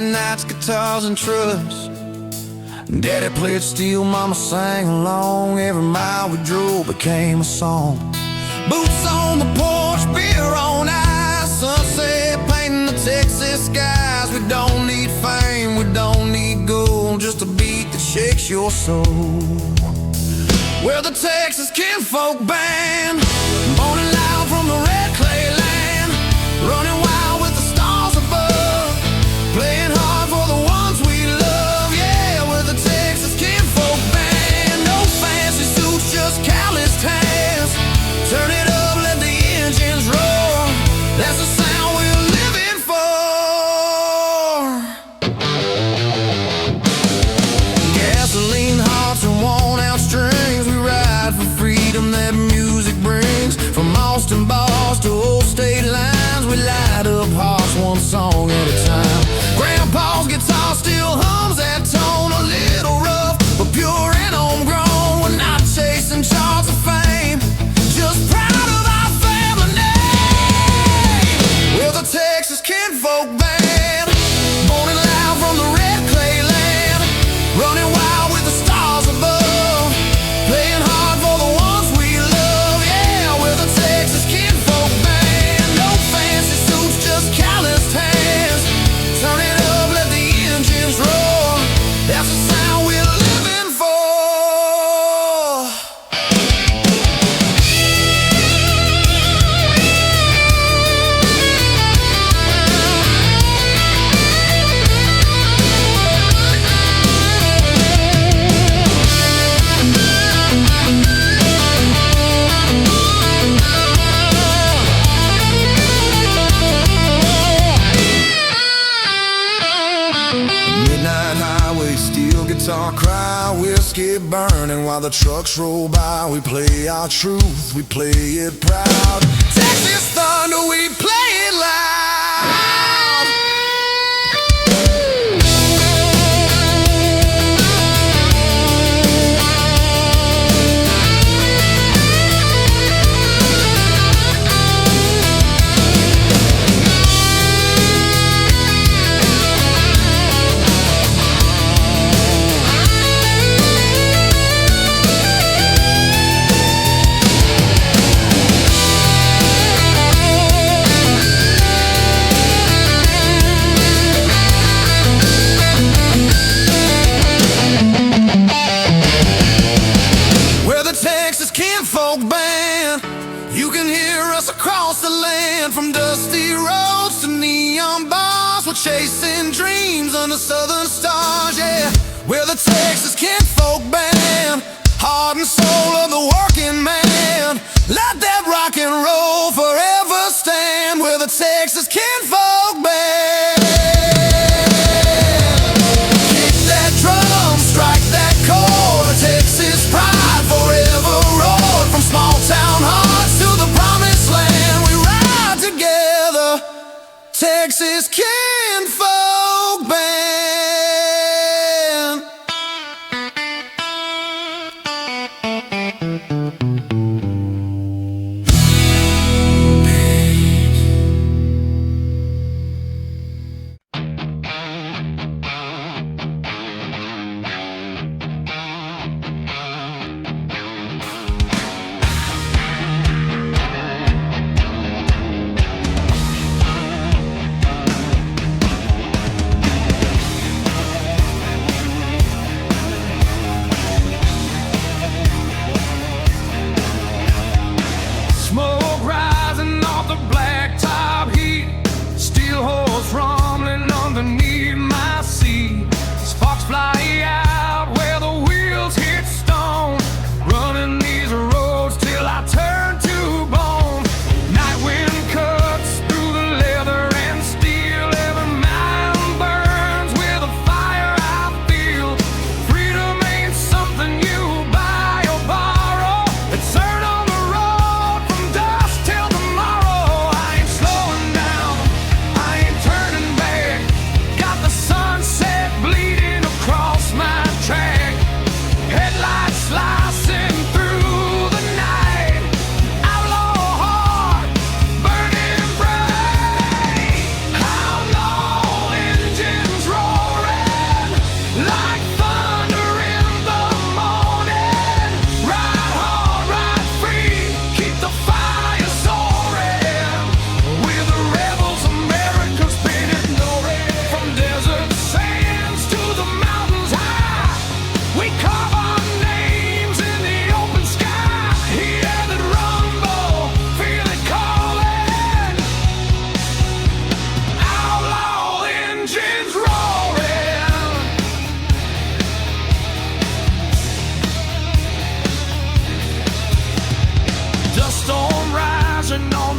Friday nights, guitars and trucks. Daddy played steel, mama sang along. Every mile we drove became a song. Boots on the porch, beer on ice, sunset painting the Texas skies. We don't need fame, we don't need gold, just a beat that shakes your soul. We're the Texas Kinfolk Band, born and loud from the red clay land, running wild with the stars above, playing hard for the ones we love. Yeah, we're the Texas Kinfolk Band. No fancy suits, just calloused hands. Turn it up, let the engines roar. That's the sound we're living for. Gasoline hearts and worn-out strings. We ride for freedom that music brings. From Austin bars to old state lines, we light up hearts one song at a time. Grandpa's guitar still hums that tone, a little rough but pure and homegrown. We're not chasing charts of fame, just proud of our family name. We're the Texas Kinfolk Band, born and loud from the red clay land, running wild with the stars above, playing hard for the ones we love. Yeah, we're the Texas Kinfolk Band. No fancy suits, just calloused hands. Turn it up, let the engines roar. That's the sound we're living for. Midnight highway, steel guitar cry, whiskey burning while the trucks roll by. We play our truth, we play it proud. Texas thunder, we play it loud. We're the Texas Kinfolk Band. You can hear us across the land, from dusty roads to neon bars. We're chasing dreams under southern stars. Yeah, we're the Texas Kinfolk Band, heart and soul of the working man. Let that rock and roll forever stand. We're the Texas Kinfolk Band. Kick that drum, strike that chord. Texas pride forever roared. From small town hearts to the promised land, we ride together. Texas Kinfolk Band.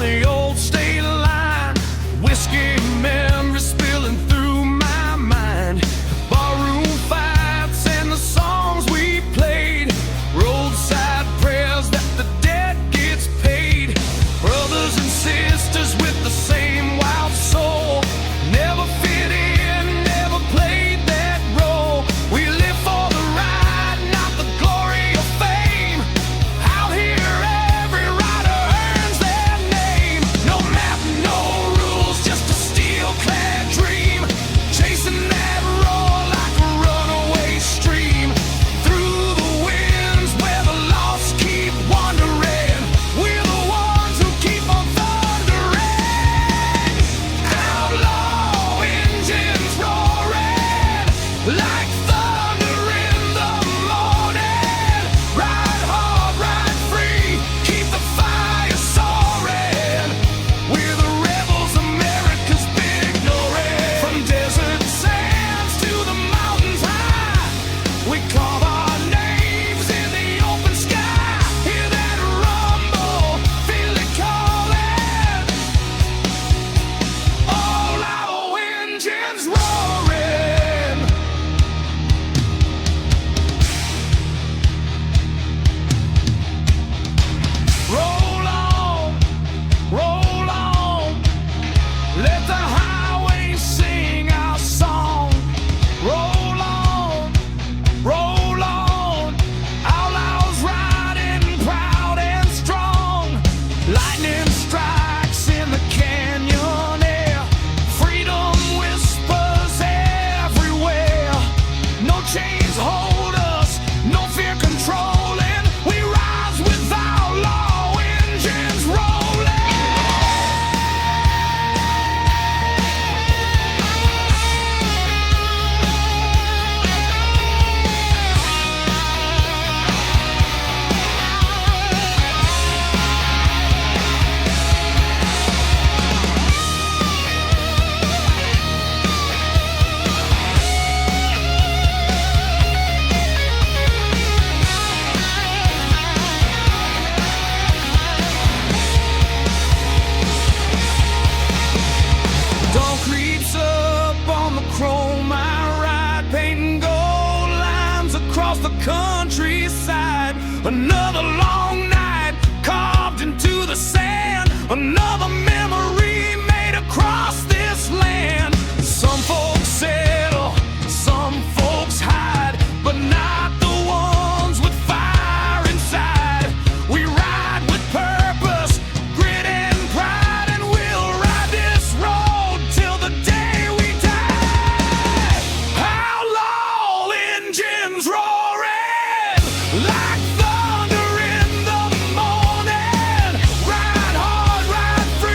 the old state line. Whiskey memories spilling through my mind. Barroom fights and the songs we played. Roadside prayers that the debt gets paid. Brothers and sisters with the same wild soul. Never fit in, never played that role. We live for the ride, not the glory or fame. Out here every rider earns their name. No map, no rules, just a steel-clad dream. Chasing that roar like a runaway stream. Through the winds where the lost keep wandering. We're the ones who keep on thundering. Outlaw engines roaring like thunder in the morning. Ride hard, ride free, keep the fire soaring. We're the rebels America's been ignoring. From desert sands to the mountains high, we carve our names in the open sky. Hear that rumble, feel it calling. All our engines roaring. Roll on, roll on. Let the highway sing our song. Roll on, roll on. Outlaws riding proud and strong. Lightning strikes in the canyon air. Freedom whispers everywhere. No chains hold us, no fear controlling. We rise with outlaw engines rolling. Dawn creeps up on the chrome I ride, painting gold lines across the countryside. Another long night carved into the sand. Another memory made across this land. Some folks settle, some folks hide, but not the ones with fire inside. We ride with purpose, grit and pride, and we'll ride this road till the day we die. Outlaw engines roaring like thunder in the morning. Ride hard, ride free.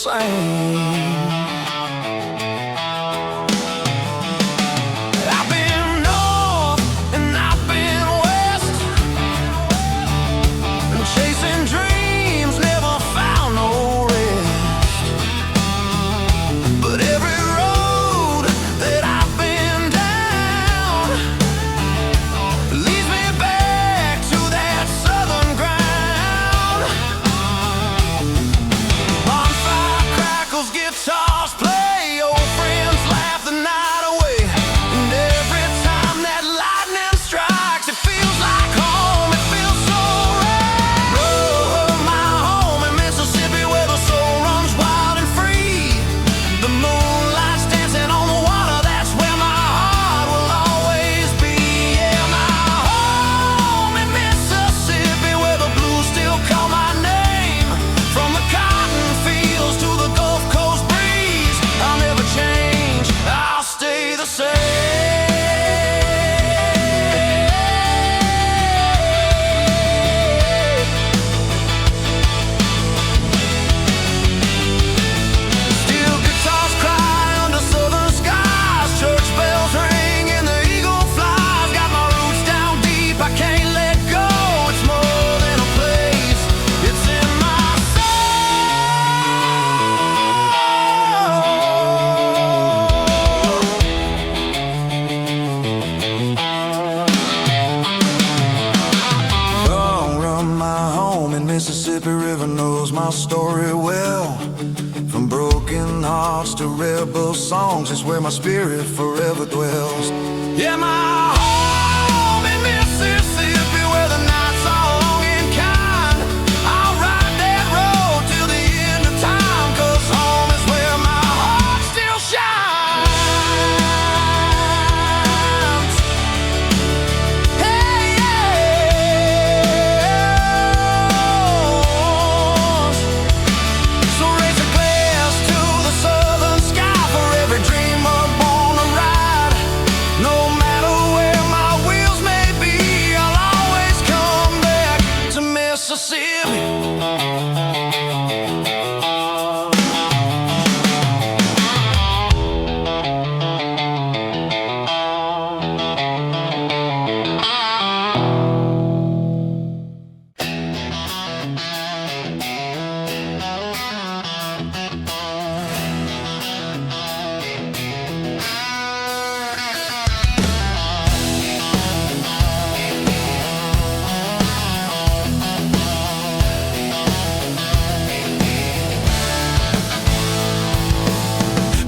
same. I've been north and I've been west, and chasing dreams, never found no rest. But every road that I've been down leads me back to that southern ground. Bonfire crackles, guitars play, old friends laugh the night away. And every time that lightning strikes, it feels like home, it feels so right. Oh, my home in Mississippi, where the soul runs wild and free. The moonlight's dancing on the water, that's where my heart will always be. Yeah, my home in Mississippi, where the blues still call my name. From the cotton fields to the Gulf Coast breeze, I'll never change, I'll stay the same. Steel guitars cry under southern skies, church bells ring and the eagle flies. Got my roots down deep, I can't let go. It's more than a place, it's in my soul. Run my home in Mississippi River knows my story well. From broken hearts to rebel songs, it's where my spirit forever dwells. Yeah, my home in Mississippi, where the nights are long and kind. I'll ride that road till the end of time, 'cause home is where my heart still shines. Hey, yeah. So raise a glass to the southern sky for every dreamer born to ride. No matter where my wheels may be, I'll always come back to Mississippi.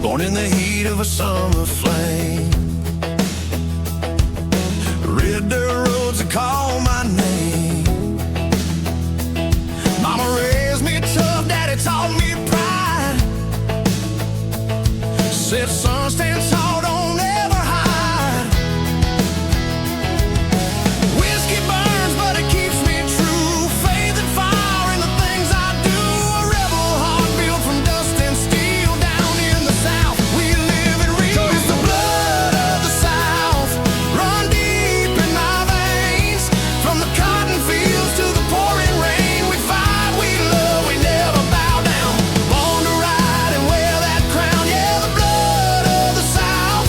Born in the heat of a summer flame, red dirt roads that call my name. Mama raised me tough, daddy taught me pride. Said son, stand tall, don't ever hide. Whiskey burns, but it keeps me true. Faith and fire in the things I do. A rebel heart built from dust and steel. Down in the South, we live and real. 'Cause the blood of the South run deep in my veins. From the cotton fields to the pouring rain, we fight, we love, we never bow down. Born to ride and wear that crown. Yeah, the blood of the South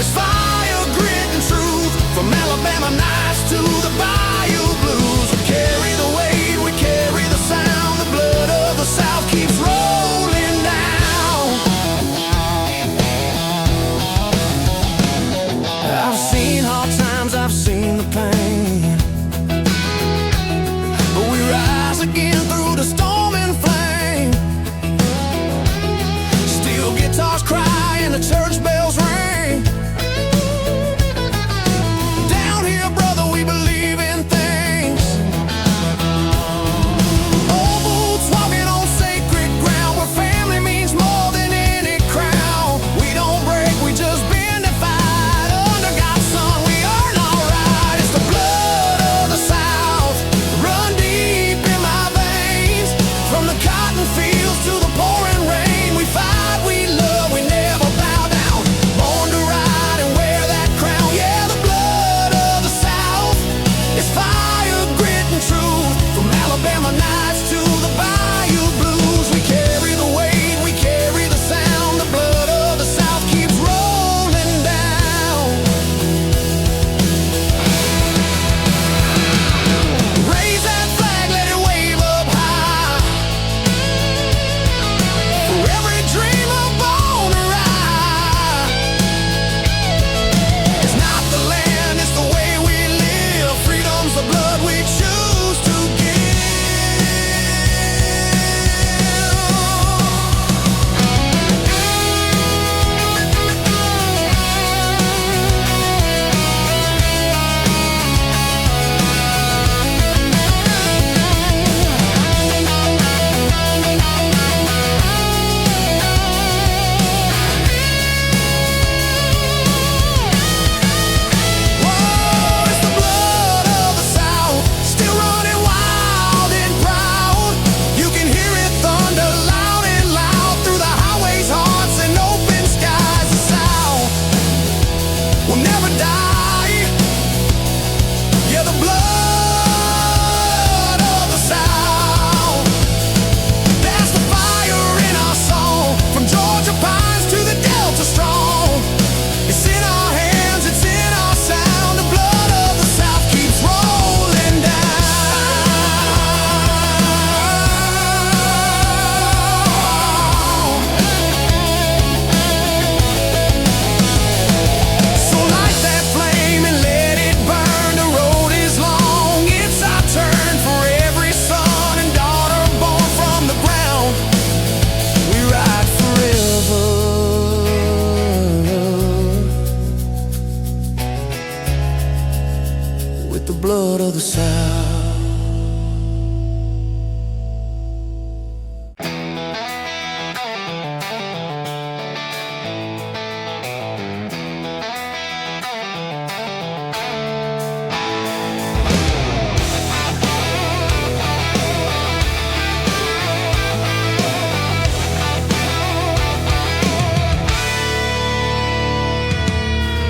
is fire, grit, and truth. From Alabama nights to the Bayou blues, we carry the weight, we carry the sound. The blood of the South keeps rolling down. I've seen hard times, I've seen the pain, but we rise again through the storm and flame. Steel guitars cry and the church bells ring. Down here, brother, we believe in things. Old boots walking on sacred ground, where family means more than any crown. We don't break, we just bend and fight. Under God's son, we earn our right. It's the blood of the South run deep in my veins. From the cotton fields to the pouring rain, we fight, we love, we never bow down. the south.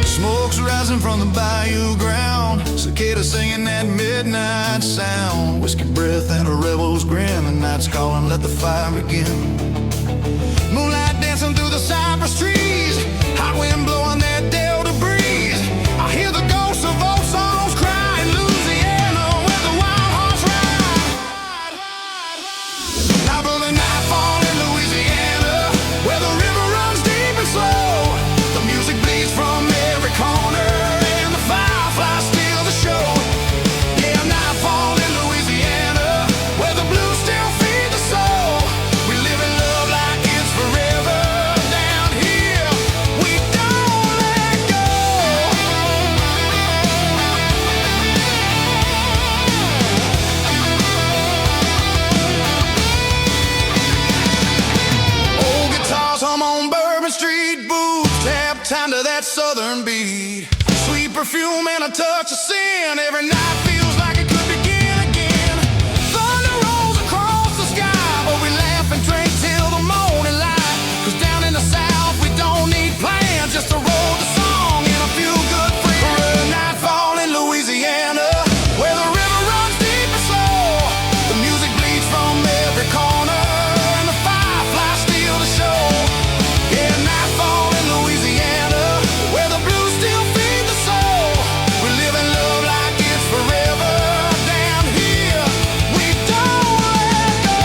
Smoke's rising from the bayou ground, cicadas singing that midnight sound. Whiskey breath and a rebel's grin, the night's calling, let the fire begin. Moonlight dancing through the cypress trees, hot wind blowing that delta breeze. I hear the ghosts of old songs cry in Louisiana, where the wild hearts ride. Top of the nightfall in Louisiana, where the river runs deep and slow. The music bleeds from every corner, and the fireflies steal the show. Yeah, nightfall in Louisiana, where the blues still feed the soul. We live in love like it's forever. Down here, we don't let go. Old guitars hum on Bourbon Street, boots tap time to that southern beat. Sweet perfume and a touch of sin, every night feels like it could begin again. Thunder rolls across the sky, but we laugh and drink till the morning light. 'Cause down in the south we don't need plans, just a roll the song and a few good friends. For a nightfall in Louisiana, where the river runs deep and slow. The music bleeds from every corner, and the fireflies steal the show. Yeah, nightfall in Louisiana, where the blues still feed the soul. We live in love like it's forever. Down here, we don't let go.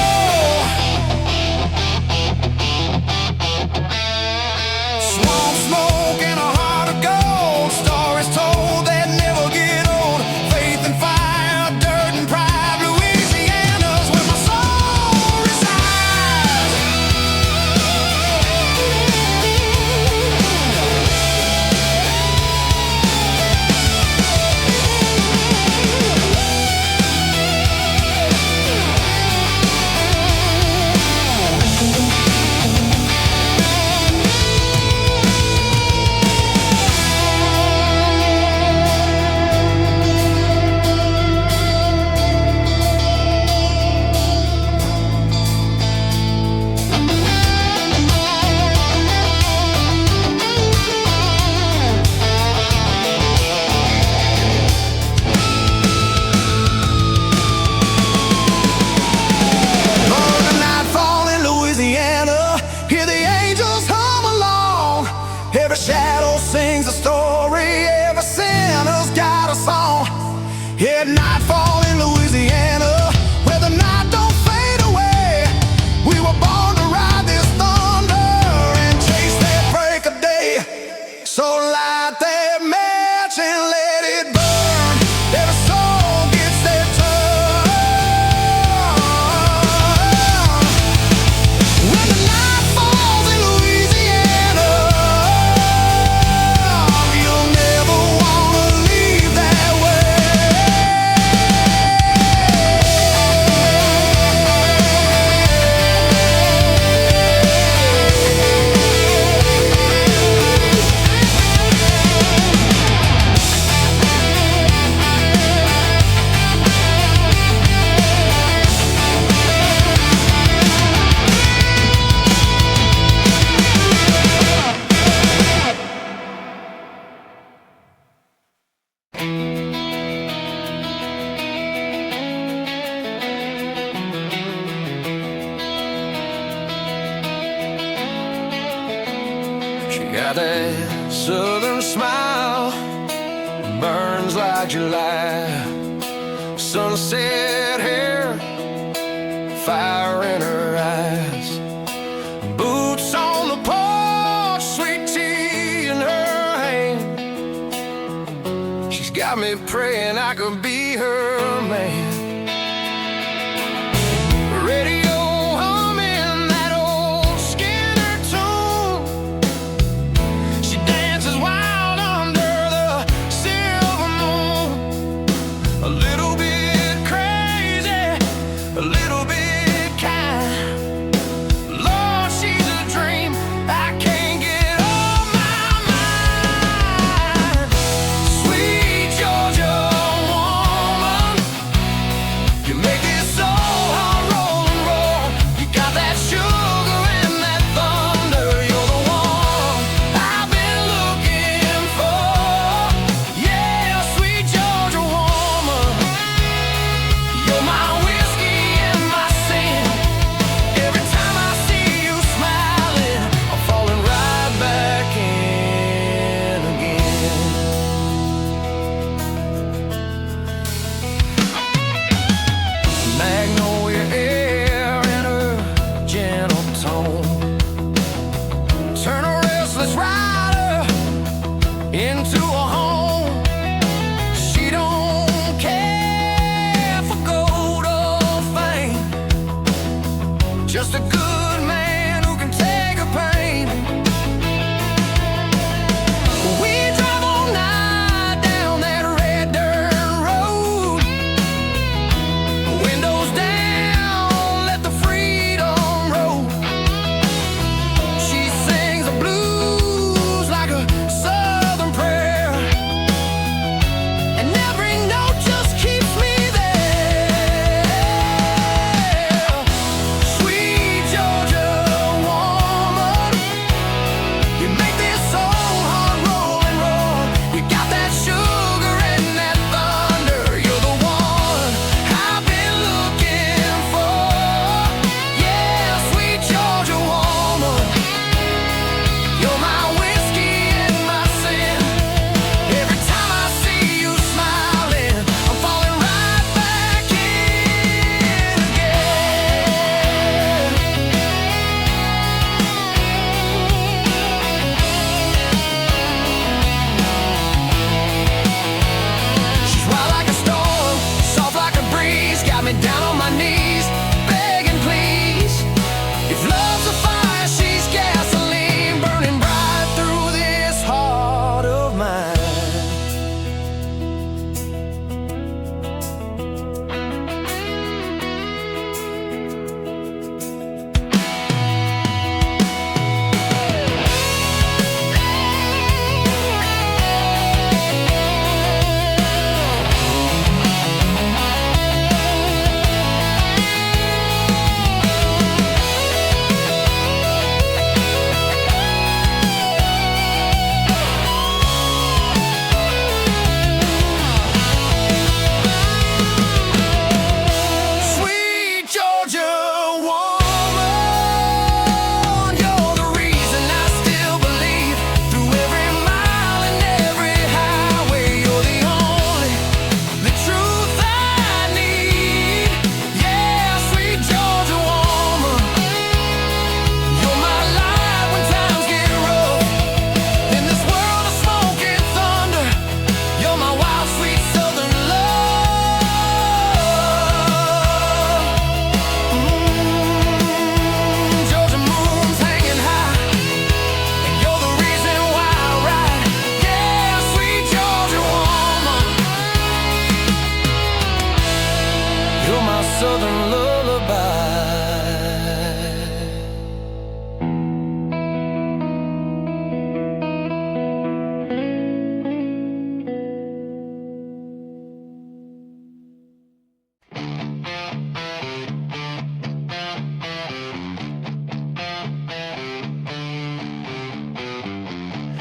Swamp smoke and a heart of gold, stories told that never get old. Faith and fire, dirt and pride, Louisiana's where my soul resides. For the nightfall in Louisiana, hear the angels hum along. Every shadow sings a story, every sinner's got a song. Yeah, nightfall in Louisiana, where the night don't fade away. We were born to ride this thunder and chase that break of day. So light that match and let it burn. Every soul gets their turn. When the night falls in Louisiana, you'll never wanna leave that way. She got that southern smile, burns like July. Sunset hair, fire in her eyes. Boots on the porch, sweet tea in her hand. She's got me praying I could be her man. Radio humming that old Skinner tune. She dances wild under the silver moon. A little bit to a home. She don't care for gold or fame, just a good man who can take her pain. We drive all night down that red dirt road, windows down, let the freedom roll. She sings the blues like a southern prayer, and every note just keeps me there. Sweet Georgia woman, you make this old heart roll and roll. You got that sugar and that thunder. You're the one I've been looking for. Yeah, sweet Georgia woman, you're my whiskey and my sin. Every time I see you smiling, I'm falling right back in again. She's wild like a storm, soft like a breeze, got me down on my knees, begging please. If love's a fire, she's gasoline, burning bright through this heart of mine. Sweet Georgia woman, you're the reason I still believe. Through every mile and every highway, you're the only, the truth I need. Yeah, sweet Georgia woman, you're my light when times get rough. In this world of smoke and thunder, you're my wild, sweet southern love. Georgia moon's hanging high, and you're the reason why I ride. Yeah, sweet Georgia woman, you're my southern lullaby.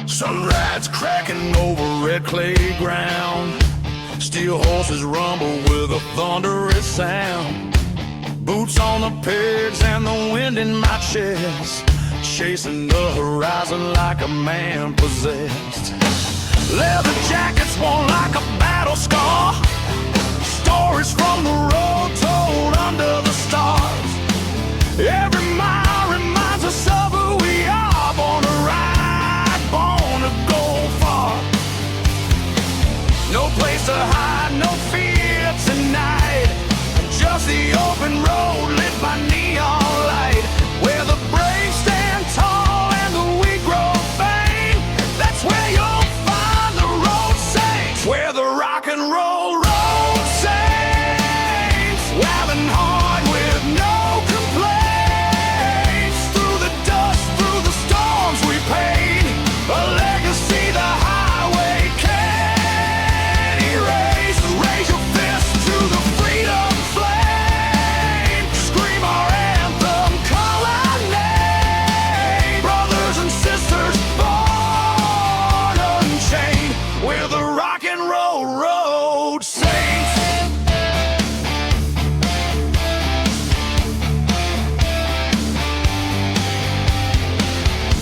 Sunrise cracking over red clay ground, steel horses rumble with a thunderous sound. Boots on the pegs and the wind in my chest, chasing the horizon like a man possessed. Leather jackets worn like a battle scar, stories from the road told under the stars. Every mile reminds us of who we are, born to ride, born to go far. No place to hide, no fear tonight, just the open road lit by neon light, where the brave stand tall and the weak grow faint. That's where you'll find the road saints, where the rock and roll road saints, wailing hard with no complaints. Through the dust, through the storms we paid, a legacy the highway can't erase. Raise your fist to the freedom flame, scream our anthem, call our name. Brothers and sisters born unchained, we're the rock and roll road saints.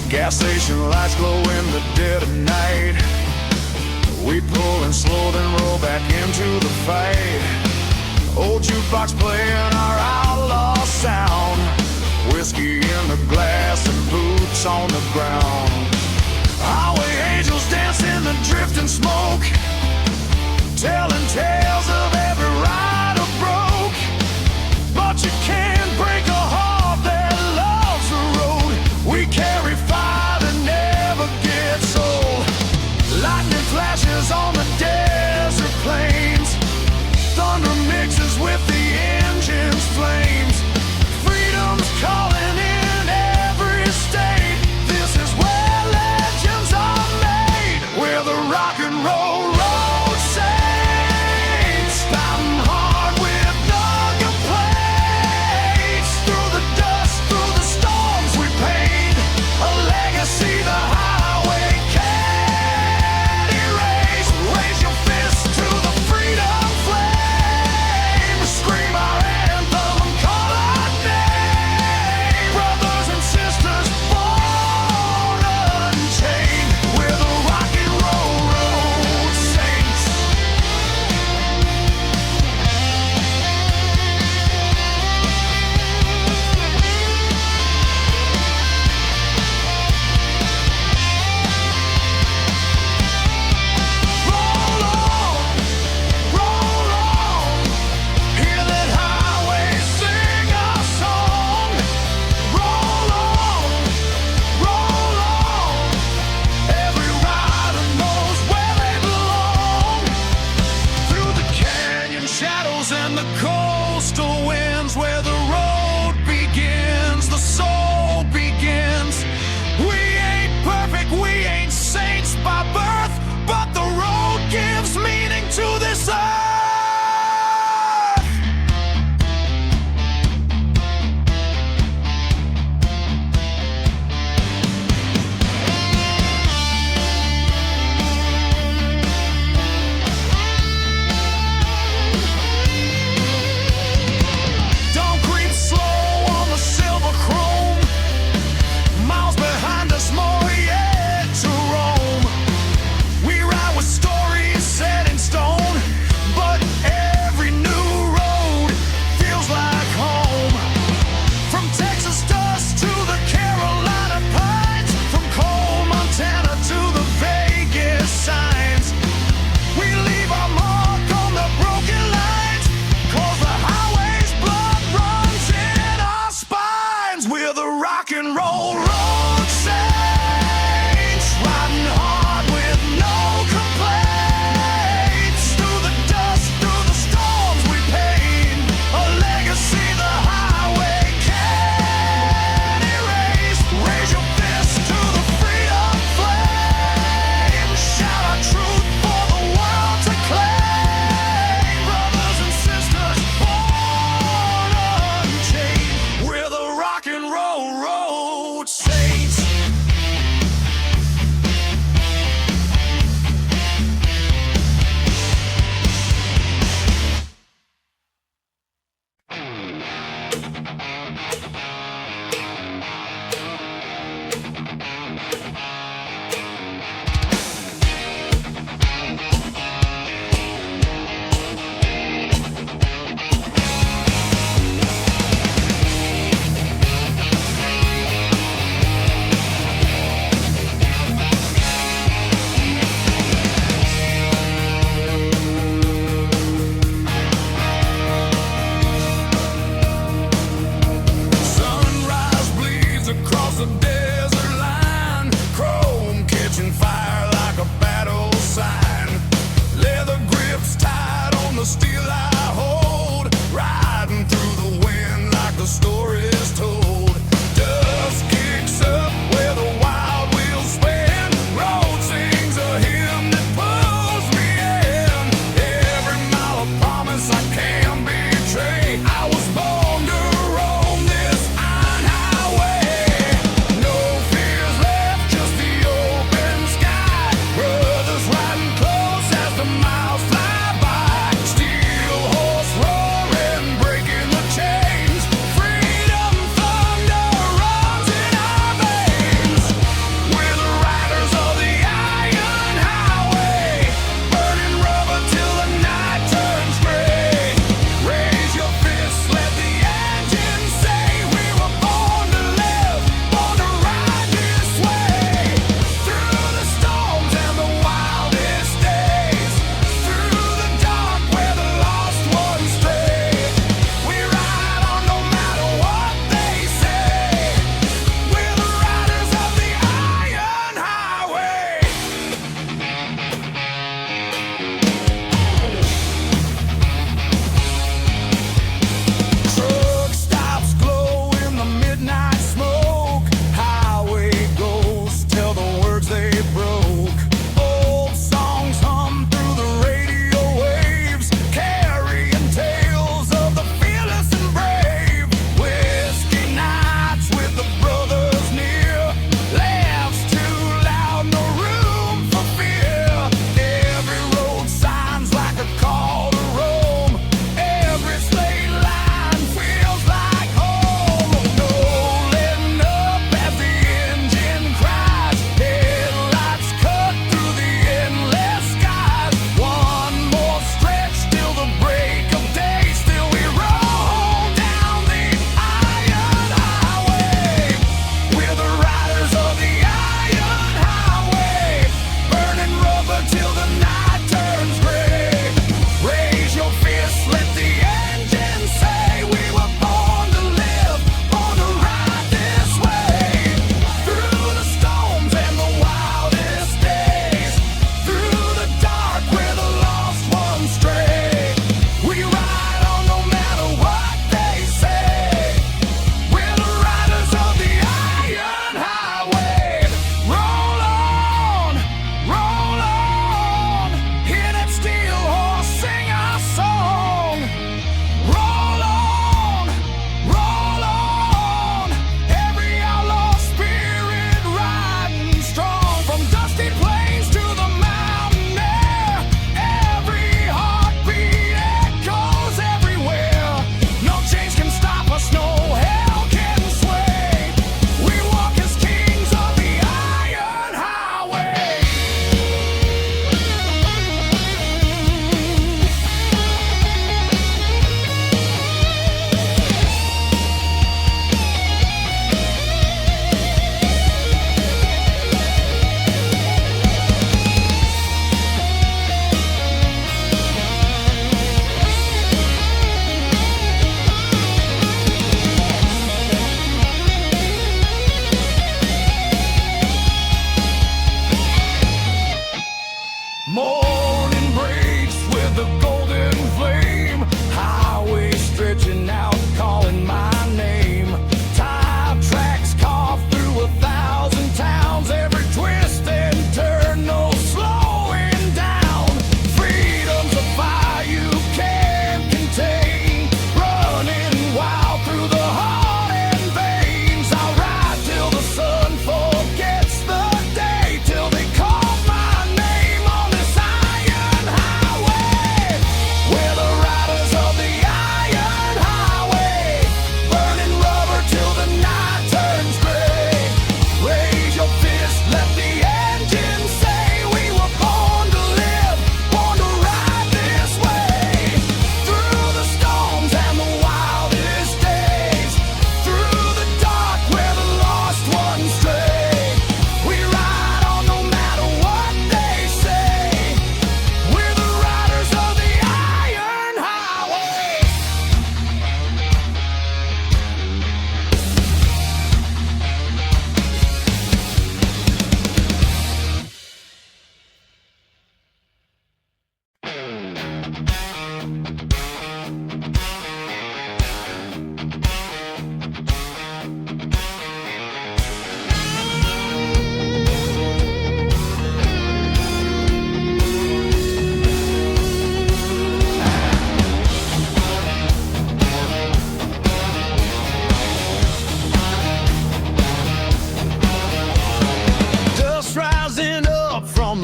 Gas station lights glow in the dead of night. We pull and slow, then roll back into the fight. Old jukebox playing our outlaw sound, whiskey in the glass and boots on the ground. Highway angels dance in the drift and smoke, telling tales of every rider broke. But you can't break a heart that loves the road. We carry fire that never gets old. Lightning flashes on the desert plains, thunder mixes with the engine's flames. Freedom's calling in every state. This is where legends are made. We're the rock and roll road saints, pounding hard with no complaints. Through the dust, through the storms we paid, a legacy the highway can't erase. Raise your fist to the freedom flame, scream our anthem and call our name. Brothers and sisters born unchained, we're the rock and roll road saints.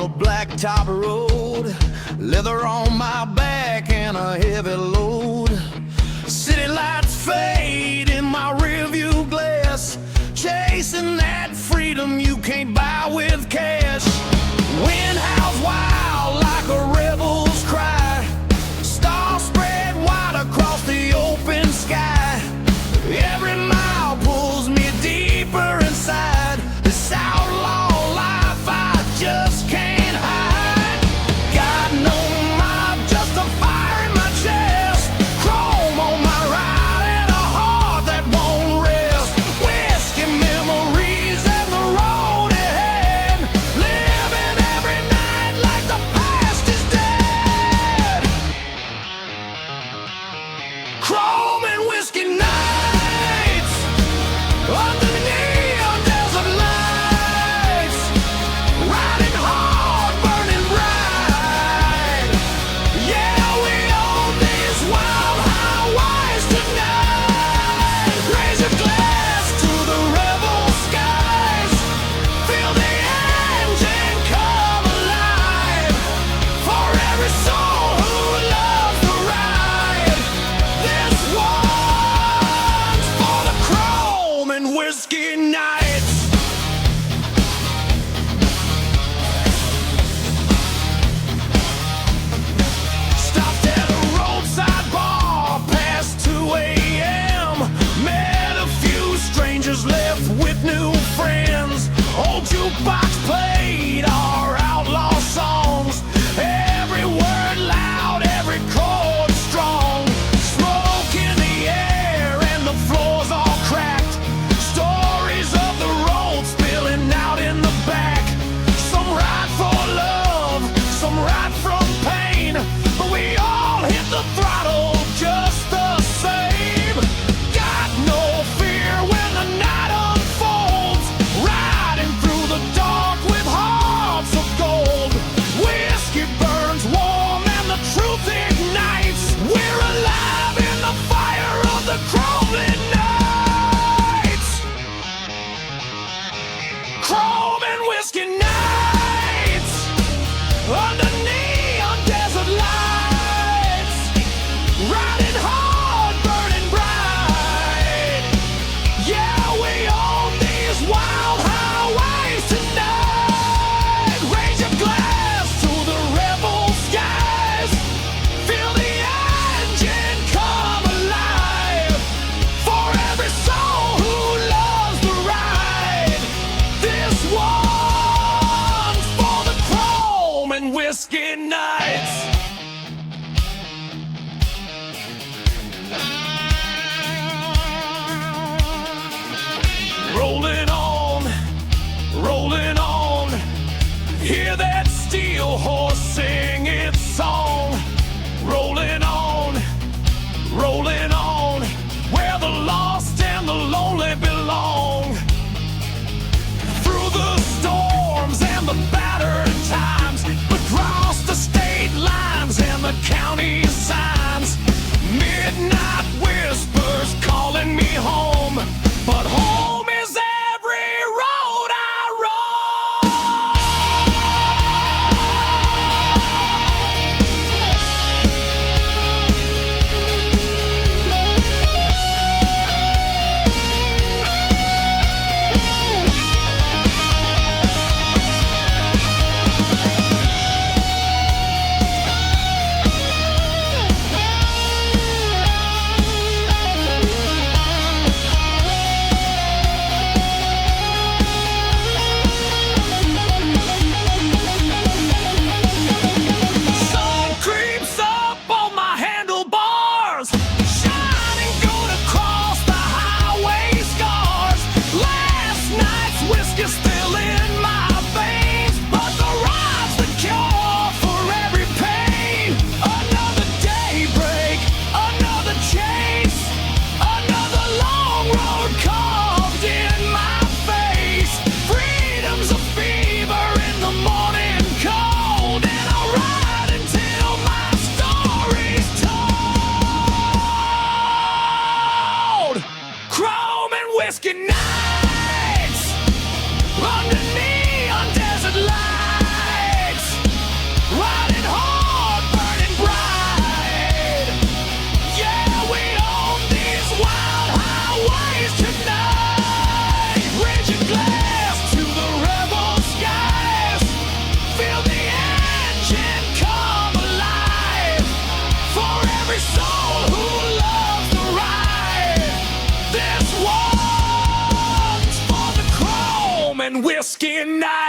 on the blacktop road, leather on my back and a heavy load. City lights fade in my rearview glass, chasing that freedom you can't buy with cash. Wind howls wild like a rebel's cry, stars spread wide across the open sky. Every mile pulls me deeper inside this outlaw life I just can't hide. Got no mob, just a fire in my chest, chrome on my ride and a heart that won't rest. Whiskey memories and the road ahead, living every night like the past is dead. Chrome and whiskey nights under the neon desert lights, riding hard, burning bright. Yeah, we own these wild highways tonight. Raise your glass to the rebel skies, feel the engine come alive. For every soul who loves the ride, this one's for the chrome and whiskey nights. Stopped at a roadside bar past 2 a.m. Met a few strangers, left with new friends. Old jukebox played our outlaw songs, every word loud, every chord strong. Smoke in the air and the floors all cracked, stories of the road spilling out in the back. Some ride for love, some ride from pain, but we all hit the throttle just the same. Got no fear when the night unfolds, riding through the dark with day and night.